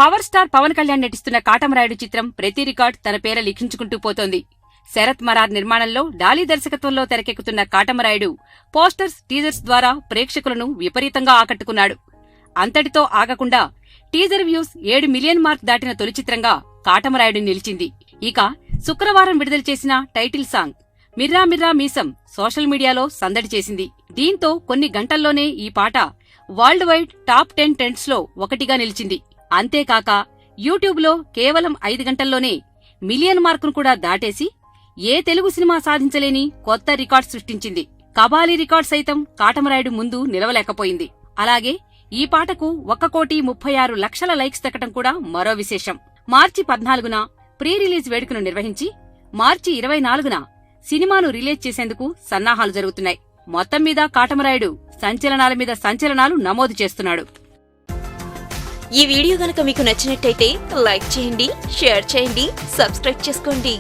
Power star Pawan Kalyan నటిస్తున్న కాటమరాయుడు చిత్రం ప్రతి రికార్డ్ తన పేర లిఖించుకుంటూ పోతోంది. శరత్ మరార్ నిర్మాణంలో డాలీ దర్శకత్వంలో తెరకెక్కుతున్న కాటమరాయుడు పోస్టర్స్, టీజర్స్ ద్వారా ప్రేక్షకులను విపరీతంగా ఆకట్టుకున్నాడు. అంతటితో ఆగకుండా టీజర్ వ్యూస్ 7 మిలియన్ మార్క్ దాటిన తొలి చిత్రంగా కాటమరాయుడు నిలిచింది. ఇక శుక్రవారం విడుదల చేసిన టైటిల్ సాంగ్ మిర్రా మిర్రా మీసం సోషల్ మీడియాలో సందడి చేసింది. దీంతో కొన్ని గంటల్లోనే ఈ పాట వరల్డ్ వైడ్ టాప్ 10 ట్రెండ్స్లో ఒకటిగా నిలిచింది. అంతేకాక యూట్యూబ్లో కేవలం 5 గంటల్లోనే మిలియన్ మార్కును కూడా దాటేసి ఏ తెలుగు సినిమా సాధించలేని కొత్త రికార్డ్ సృష్టించింది. కబాలీ రికార్డ్ సైతం కాటమరాయుడు ముందు నిలవలేకపోయింది. అలాగే ఈ పాటకు 1,36,00,000 లైక్స్ దక్కడం కూడా మరో విశేషం. మార్చి 14న ప్రీ రిలీజ్ వేడుకను నిర్వహించి మార్చి 24న సినిమాను రిలీజ్ చేసేందుకు సన్నాహాలు జరుగుతున్నాయి. మొత్తం మీద కాటమరాయుడు సంచలనాల మీద సంచలనాలు నమోదు చేస్తున్నాడు. ఈ వీడియో గనక మీకు నచ్చినట్టయితే లైక్ చేయండి, షేర్ చేయండి, సబ్స్క్రైబ్ చేసుకోండి.